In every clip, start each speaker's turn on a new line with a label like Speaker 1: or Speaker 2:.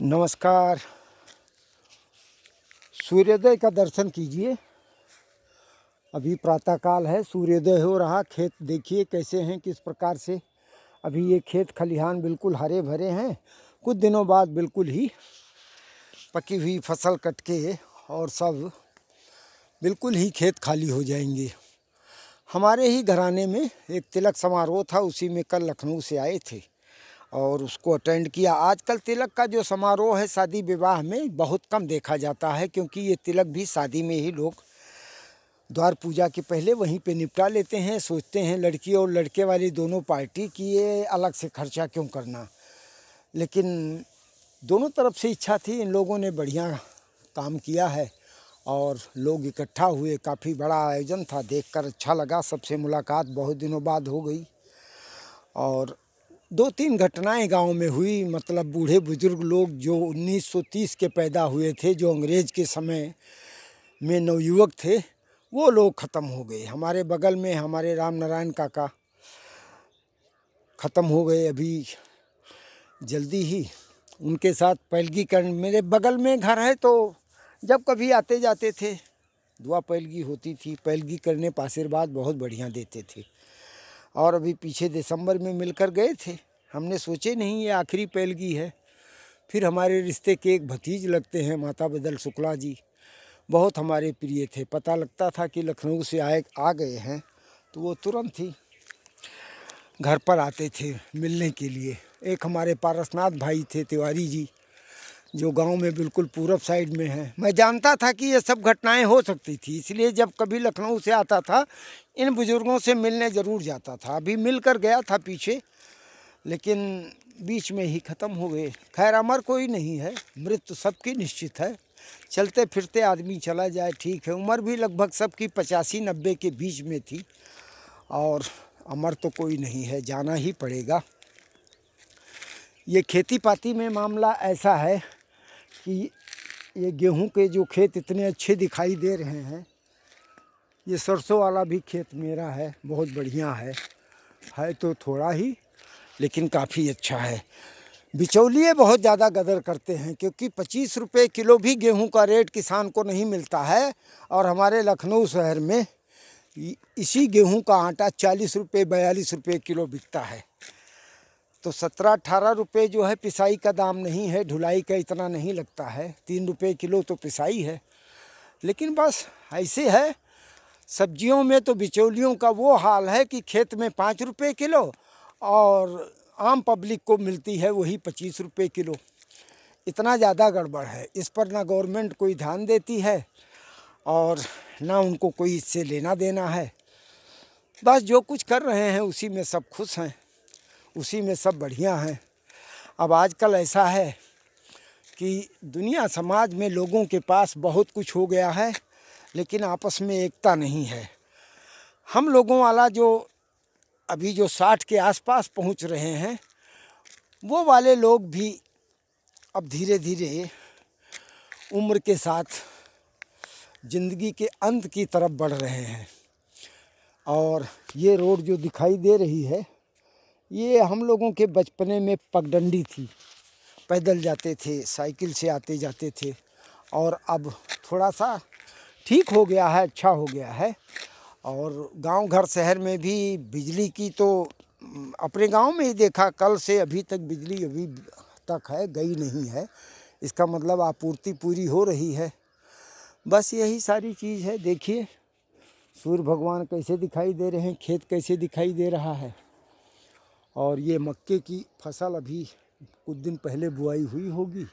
Speaker 1: नमस्कार। सूर्योदय का दर्शन कीजिए। अभी प्रातःकाल है, सूर्योदय हो रहा। खेत देखिए कैसे हैं, किस प्रकार से। अभी ये खेत खलिहान बिल्कुल हरे भरे हैं। कुछ दिनों बाद बिल्कुल ही पकी हुई फसल कट के और सब बिल्कुल ही खेत खाली हो जाएंगे। हमारे ही घराने में एक तिलक समारोह था, उसी में कल लखनऊ से आए थे और उसको अटेंड किया। आजकल तिलक का जो समारोह है शादी विवाह में बहुत कम देखा जाता है, क्योंकि ये तिलक भी शादी में ही लोग द्वार पूजा के पहले वहीं पे निपटा लेते हैं। सोचते हैं लड़की और लड़के वाली दोनों पार्टी की ये अलग से खर्चा क्यों करना। लेकिन दोनों तरफ से इच्छा थी। इन लोगों ने बढ़िया काम किया है और लोग इकट्ठा हुए। काफ़ी बड़ा आयोजन था, देखकर अच्छा लगा। सबसे मुलाकात बहुत दिनों बाद हो गई और 2-3 घटनाएं गांव में हुई। मतलब बूढ़े बुजुर्ग लोग जो 1930 के पैदा हुए थे, जो अंग्रेज़ के समय में नवयुवक थे, वो लोग ख़त्म हो गए। हमारे बगल में हमारे राम नारायण काका ख़त्म हो गए अभी जल्दी ही। उनके साथ पैलगीकरण, मेरे बगल में घर है तो जब कभी आते जाते थे दुआ पैलगी होती थी। पैलगी करने पर आशीर्वाद बहुत बढ़िया देते थे। और अभी पीछे दिसंबर में मिलकर गए थे। हमने सोचे नहीं ये आखिरी पैलगी है। फिर हमारे रिश्ते के एक भतीज लगते हैं, माता बदल शुक्ला जी, बहुत हमारे प्रिय थे। पता लगता था कि लखनऊ से आ गए हैं तो वो तुरंत ही घर पर आते थे मिलने के लिए। एक हमारे पारसनाथ भाई थे, तिवारी जी, जो गांव में बिल्कुल पूरब साइड में है। मैं जानता था कि ये सब घटनाएं हो सकती थी, इसलिए जब कभी लखनऊ से आता था इन बुज़ुर्गों से मिलने ज़रूर जाता था। अभी मिलकर गया था पीछे, लेकिन बीच में ही ख़त्म हो गए। खैर, अमर कोई नहीं है, मृत्यु सबकी निश्चित है। चलते फिरते आदमी चला जाए, ठीक है। उम्र भी लगभग सबकी 85-90 के बीच में थी और अमर तो कोई नहीं है, जाना ही पड़ेगा। ये खेती पाती में मामला ऐसा है कि ये गेहूं के जो खेत इतने अच्छे दिखाई दे रहे हैं, ये सरसों वाला भी खेत मेरा है, बहुत बढ़िया है तो थोड़ा ही, लेकिन काफ़ी अच्छा है। बिचौलिए बहुत ज़्यादा गदर करते हैं, क्योंकि 25 रुपये किलो भी गेहूं का रेट किसान को नहीं मिलता है। और हमारे लखनऊ शहर में इसी गेहूं का आटा 40 रुपये 42 रुपये किलो बिकता है। तो 17-18 रुपये जो है पिसाई का दाम नहीं है, ढुलाई का इतना नहीं लगता है। 3 रुपये किलो तो पिसाई है। लेकिन बस ऐसे है, सब्जियों में तो बिचौलियों का वो हाल है कि खेत में 5 रुपये किलो और आम पब्लिक को मिलती है वही 25 रुपये किलो। इतना ज़्यादा गड़बड़ है। इस पर ना गवर्नमेंट कोई ध्यान देती है और ना उनको कोई इससे लेना देना है। बस जो कुछ कर रहे हैं उसी में सब खुश हैं, उसी में सब बढ़िया हैं। अब आजकल ऐसा है कि दुनिया समाज में लोगों के पास बहुत कुछ हो गया है, लेकिन आपस में एकता नहीं है। हम लोगों वाला जो अभी जो 60 के आसपास पहुंच रहे हैं, वो वाले लोग भी अब धीरे धीरे उम्र के साथ ज़िंदगी के अंत की तरफ बढ़ रहे हैं। और ये रोड जो दिखाई दे रही है, ये हम लोगों के बचपने में पगडंडी थी। पैदल जाते थे, साइकिल से आते जाते थे। और अब थोड़ा सा ठीक हो गया है, अच्छा हो गया है। और गांव घर शहर में भी बिजली की तो अपने गांव में ही देखा, कल से अभी तक बिजली अभी तक है, गई नहीं है। इसका मतलब आपूर्ति पूरी हो रही है। बस यही सारी चीज़ है। देखिए सूर्य भगवान कैसे दिखाई दे रहे हैं, खेत कैसे दिखाई दे रहा है। और ये मक्के की फसल अभी कुछ दिन पहले बुआई हुई होगी।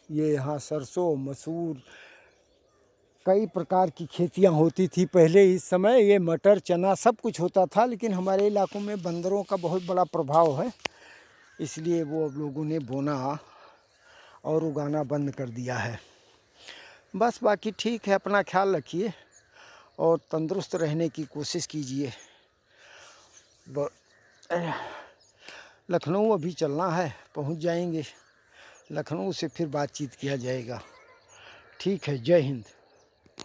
Speaker 1: ये यहाँ सरसों, मसूर, कई प्रकार की खेतियाँ होती थी पहले। इस समय ये मटर, चना सब कुछ होता था। लेकिन हमारे इलाकों में बंदरों का बहुत बड़ा प्रभाव है, इसलिए वो अब लोगों ने बोना और उगाना बंद कर दिया है। बस बाकी ठीक है, अपना ख्याल रखिए और तंदुरुस्त रहने की कोशिश कीजिए। लखनऊ अभी चलना है, पहुंच जाएंगे। लखनऊ से फिर बातचीत किया जाएगा। ठीक है, जय हिंद।